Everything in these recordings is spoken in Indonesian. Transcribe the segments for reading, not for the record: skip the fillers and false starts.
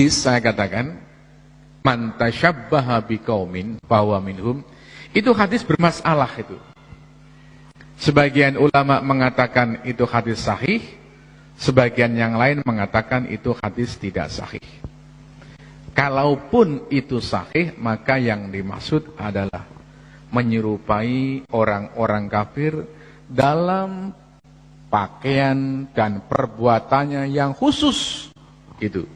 saya katakan man tasyabbaha biqaumin fahuwa minhum, itu hadis bermasalah itu. Sebagian ulama mengatakan itu hadis sahih, sebagian yang lain mengatakan itu hadis tidak sahih. Kalaupun itu sahih, maka yang dimaksud adalah menyerupai orang-orang kafir dalam pakaian dan perbuatannya yang khusus gitu.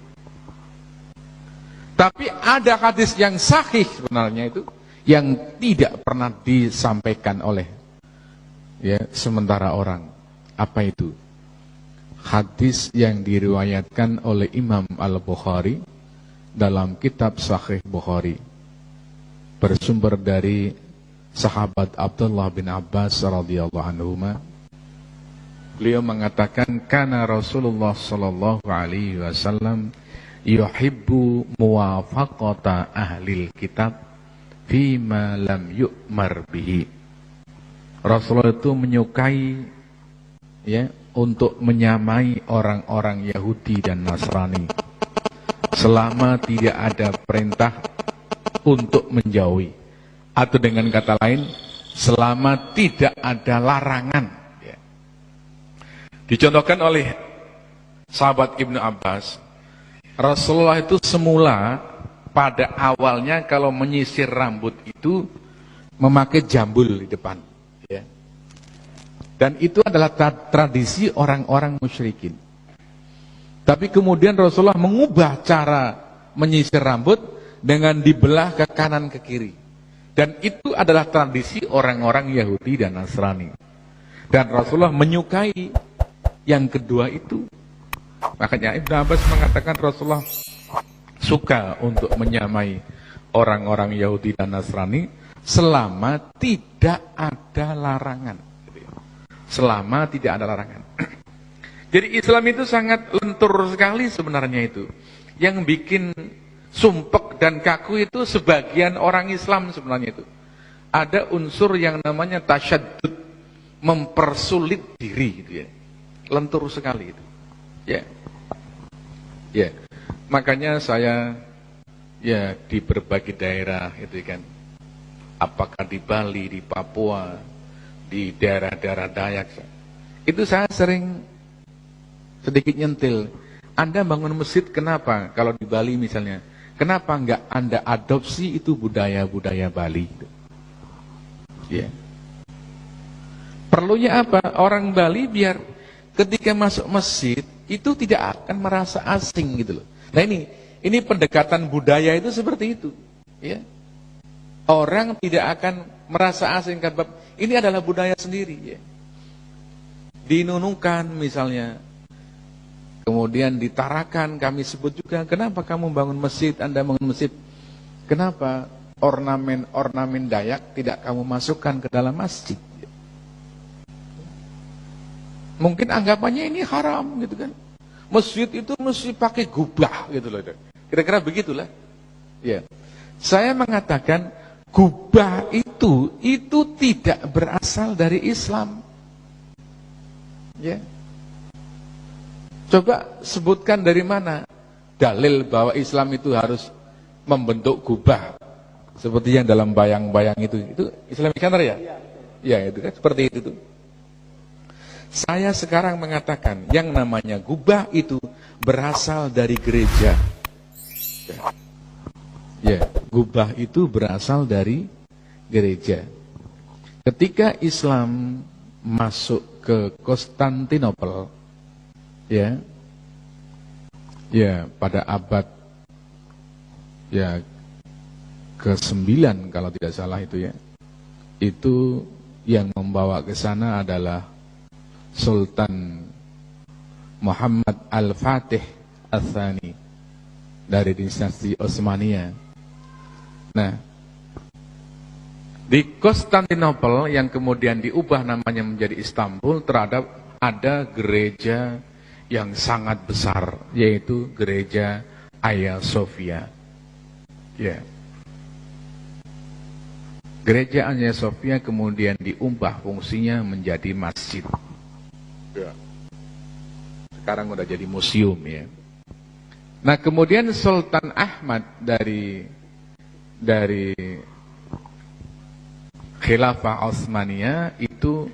Tapi ada hadis yang sahih sebenarnya itu yang tidak pernah disampaikan oleh sementara orang. Apa itu? Hadis yang diriwayatkan oleh Imam Al-Bukhari dalam kitab Sahih Bukhari, bersumber dari sahabat Abdullah bin Abbas radhiyallahu anhuma. Beliau mengatakan kana Rasulullah sallallahu alaihi wasallam yuhibbu muwafaqata ahlil kitab fima lam yu'mar bihi. Rasulullah itu menyukai untuk menyamai orang-orang Yahudi dan Nasrani selama tidak ada perintah untuk menjauhi, atau dengan kata lain selama tidak ada larangan. Dicontohkan oleh sahabat Ibnu Abbas, Rasulullah itu semula pada awalnya kalau menyisir rambut itu memakai jambul di depan, dan itu adalah tradisi orang-orang musyrikin. Tapi kemudian Rasulullah mengubah cara menyisir rambut dengan dibelah ke kanan ke kiri, dan itu adalah tradisi orang-orang Yahudi dan Nasrani, dan Rasulullah menyukai yang kedua itu. Makanya Ibnu Abbas mengatakan Rasulullah suka untuk menyamai orang-orang Yahudi dan Nasrani selama tidak ada larangan. Selama tidak ada larangan. Jadi Islam itu sangat lentur sekali sebenarnya itu. Yang bikin sumpek dan kaku itu sebagian orang Islam sebenarnya itu. Ada unsur yang namanya tasyaddud, mempersulit diri gitu ya. Lentur sekali itu. Ya. Makanya saya di berbagai daerah itu kan. Apakah di Bali, di Papua, di daerah-daerah Dayak, itu saya sering sedikit nyentil. Anda bangun masjid kenapa? Kalau di Bali misalnya, kenapa enggak Anda adopsi itu budaya-budaya Bali? Perlunya apa? Orang Bali biar ketika masuk masjid itu tidak akan merasa asing gitu loh. Nah ini pendekatan budaya itu seperti itu. Orang tidak akan merasa asing karena ini adalah budaya sendiri. Di Nunukan misalnya, kemudian di Tarakan kami sebut juga, kenapa kamu bangun masjid, Anda bangun masjid, kenapa ornamen-ornamen Dayak tidak kamu masukkan ke dalam masjid? Mungkin anggapannya ini haram gitu kan. Masjid itu mesti pakai gubah gitu loh. Kira-kira begitulah. Saya mengatakan gubah itu tidak berasal dari Islam. Coba sebutkan dari mana dalil bahwa Islam itu harus membentuk gubah seperti yang dalam bayang-bayang itu Islamic Center ya? Itu kan seperti itu tuh. Saya sekarang mengatakan yang namanya gubah itu berasal dari gereja. Gubah itu berasal dari gereja. Ketika Islam masuk ke Konstantinopel, pada abad ke-9 kalau tidak salah itu yang membawa ke sana adalah Sultan Muhammad Al-Fatih Ats-Tsani dari dinasti Utsmaniyah. Nah, di Konstantinopel yang kemudian diubah namanya menjadi Istanbul, terhadap ada gereja yang sangat besar, yaitu gereja Hagia Sophia. Gereja Hagia Sophia kemudian diubah fungsinya menjadi masjid. Sekarang udah jadi museum Nah, kemudian Sultan Ahmad dari Khilafah Utsmaniyah itu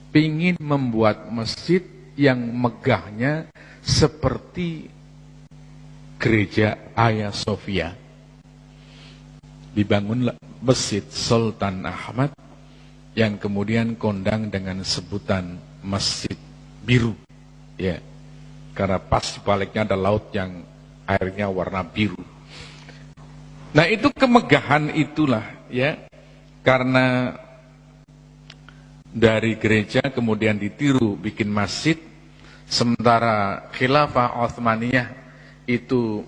pingin membuat masjid yang megahnya seperti gereja Hagia Sophia. Dibangunlah masjid Sultan Ahmad yang kemudian kondang dengan sebutan Masjid Biru, ya, karena pas di baliknya ada laut yang airnya warna biru. Nah, itu kemegahan itulah, ya, karena dari gereja kemudian ditiru bikin masjid, sementara Khilafah Utsmaniyah itu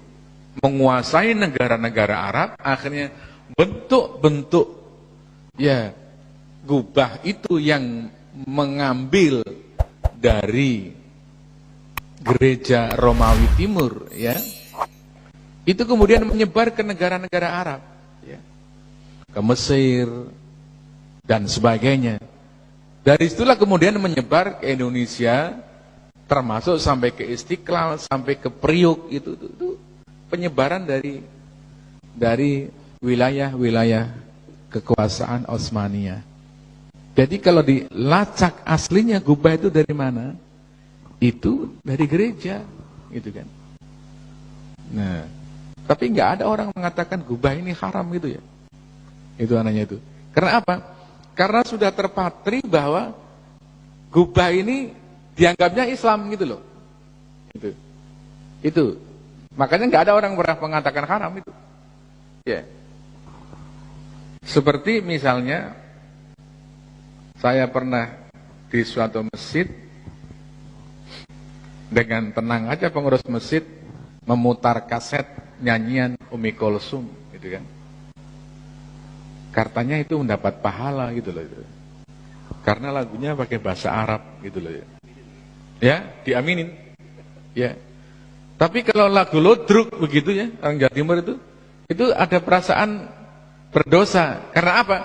menguasai negara-negara Arab, akhirnya bentuk-bentuk, ya, gubah itu yang mengambil dari gereja Romawi Timur, ya, itu kemudian menyebar ke negara-negara Arab, ya, ke Mesir dan sebagainya. Dari situlah kemudian menyebar ke Indonesia, termasuk sampai ke Istiqlal, sampai ke Priuk, itu penyebaran dari wilayah-wilayah kekuasaan Utsmaniyah. Jadi kalau dilacak aslinya gubah itu dari mana? Itu dari gereja, gitu kan. Nah, tapi nggak ada orang mengatakan gubah ini haram gitu ya. Itu anehnya itu. Karena apa? Karena sudah terpatri bahwa gubah ini dianggapnya Islam gitu loh. Itu. Makanya nggak ada orang pernah mengatakan haram itu. Ya. Seperti misalnya saya pernah di suatu masjid, dengan tenang aja pengurus masjid memutar kaset nyanyian Umi Kulsum, gitu kan. Katanya itu mendapat pahala gitu loh itu. Karena lagunya pakai bahasa Arab gitu loh ya. Ya, diaminin. Ya. Tapi kalau lagu lodruk begitu ya, orang Jawa Timur itu ada perasaan berdosa. Karena apa?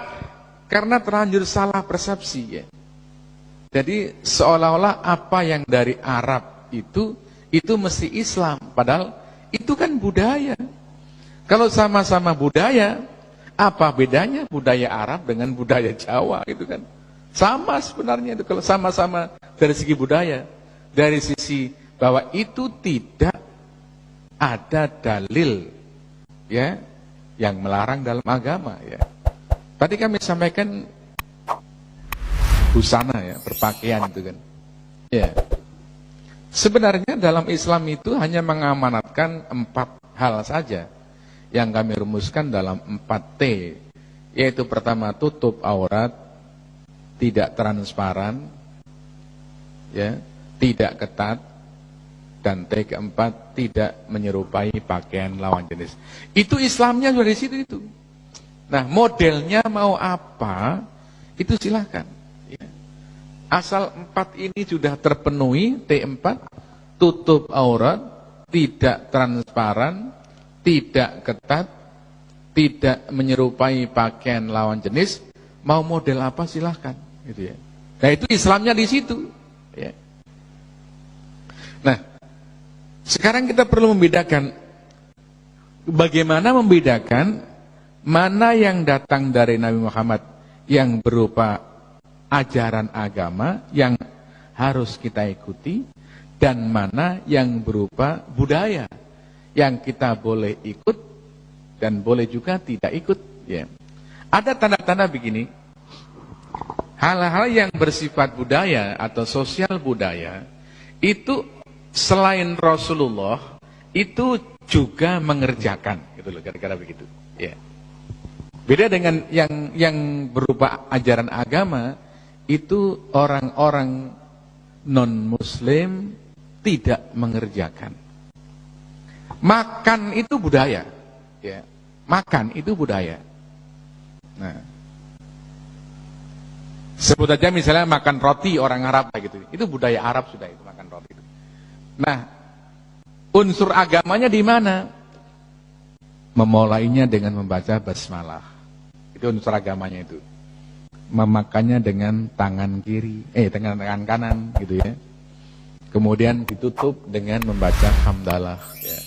Karena terlanjur salah persepsi ya. Jadi seolah-olah apa yang dari Arab itu mesti Islam, padahal itu kan budaya. Kalau sama-sama budaya, apa bedanya budaya Arab dengan budaya Jawa gitu kan? Sama sebenarnya itu kalau sama-sama dari segi budaya, dari sisi bahwa itu tidak ada dalil ya yang melarang dalam agama ya. Tadi kami sampaikan busana ya, berpakaian itu kan. Ya. Sebenarnya dalam Islam itu hanya mengamanatkan 4 hal saja yang kami rumuskan dalam 4T, yaitu pertama tutup aurat, tidak transparan, ya, tidak ketat, dan T keempat tidak menyerupai pakaian lawan jenis. Itu Islamnya sudah di situ itu. Nah, modelnya mau apa? Itu silakan. Ya. Asal 4 ini sudah terpenuhi, T4, tutup aurat, tidak transparan, tidak ketat, tidak menyerupai pakaian lawan jenis, mau model apa silahkan, gitu ya. Nah itu Islamnya di situ. Ya. Nah, sekarang kita perlu membedakan, bagaimana membedakan mana yang datang dari Nabi Muhammad yang berupa ajaran agama yang harus kita ikuti, dan mana yang berupa budaya yang kita boleh ikut dan boleh juga tidak ikut ya. Ada tanda-tanda begini, hal-hal yang bersifat budaya atau sosial budaya itu selain Rasulullah itu juga mengerjakan, gitu loh, kira-kira begitu ya. Beda dengan yang berupa ajaran agama, itu orang-orang non-muslim tidak mengerjakan. Makan itu budaya, ya. Makan itu budaya. Nah, sebut aja misalnya makan roti orang Arab gitu, itu budaya Arab sudah itu makan roti. Nah, unsur agamanya di mana? Memulainya dengan membaca basmalah, itu unsur agamanya itu. Memakannya dengan tangan kiri, dengan tangan kanan gitu ya. Kemudian ditutup dengan membaca hamdalah ya.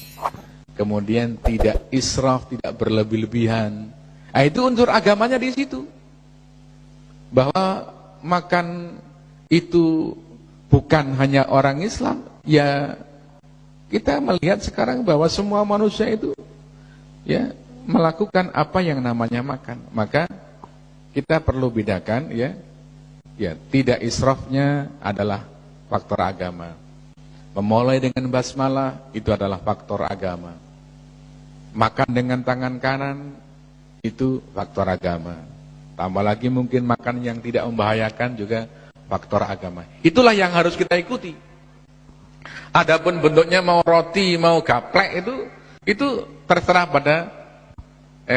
kemudian tidak israf, tidak berlebih-lebihan. Nah, itu unsur agamanya di situ. Bahwa makan itu bukan hanya orang Islam, ya kita melihat sekarang bahwa semua manusia itu ya melakukan apa yang namanya makan. Maka kita perlu bedakan ya tidak israfnya adalah faktor agama. Memulai dengan basmalah itu adalah faktor agama. Makan dengan tangan kanan itu faktor agama. Tambah lagi mungkin makan yang tidak membahayakan juga faktor agama. Itulah yang harus kita ikuti. Adapun bentuknya mau roti, mau gaplek itu terserah pada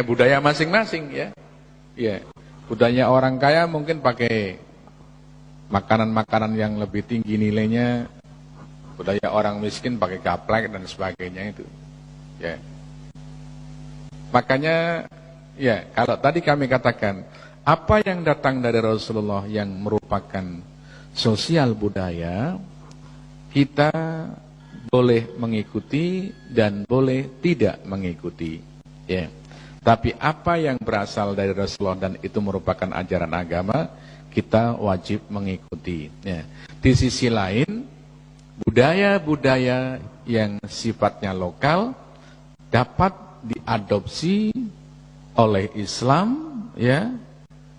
budaya masing-masing ya. Ya, budaya orang kaya mungkin pakai makanan-makanan yang lebih tinggi nilainya. Budaya orang miskin pakai gaplek dan sebagainya itu. Ya. Makanya ya, kalau tadi kami katakan apa yang datang dari Rasulullah yang merupakan sosial budaya, kita boleh mengikuti dan boleh tidak mengikuti. Ya. Tapi apa yang berasal dari Rasulullah dan itu merupakan ajaran agama, kita wajib mengikuti. Ya. Di sisi lain, budaya-budaya yang sifatnya lokal dapat diadopsi oleh Islam, ya,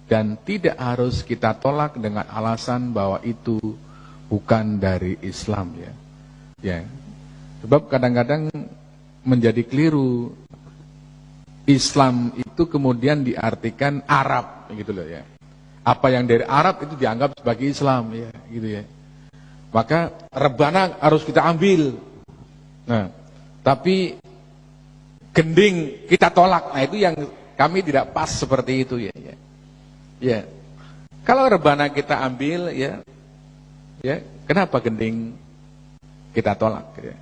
dan tidak harus kita tolak dengan alasan bahwa itu bukan dari Islam, ya. Ya. Sebab kadang-kadang menjadi keliru. Islam itu kemudian diartikan Arab, gitu loh ya. Apa yang dari Arab itu dianggap sebagai Islam, ya, gitu ya. Maka rebana harus kita ambil. Nah, tapi gending kita tolak. Nah, itu yang kami tidak pas seperti itu ya. Ya. Kalau rebana kita ambil ya, kenapa gending kita tolak? Ya.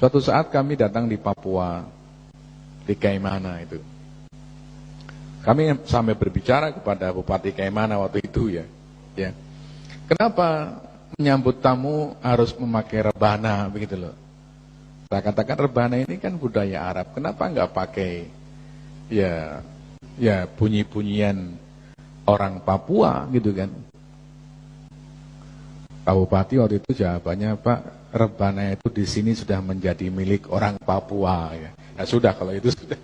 Suatu saat kami datang di Papua, di Kaimana itu. Kami sampai berbicara kepada Bupati Kaimana waktu itu ya. Ya. Kenapa menyambut tamu harus memakai rebana begitu loh? Saya katakan rebana ini kan budaya Arab. Kenapa enggak pakai ya bunyi-bunyian orang Papua gitu kan? Pak Bupati waktu itu jawabannya, Pak, rebana itu di sini sudah menjadi milik orang Papua ya. Ya sudah kalau itu sudah.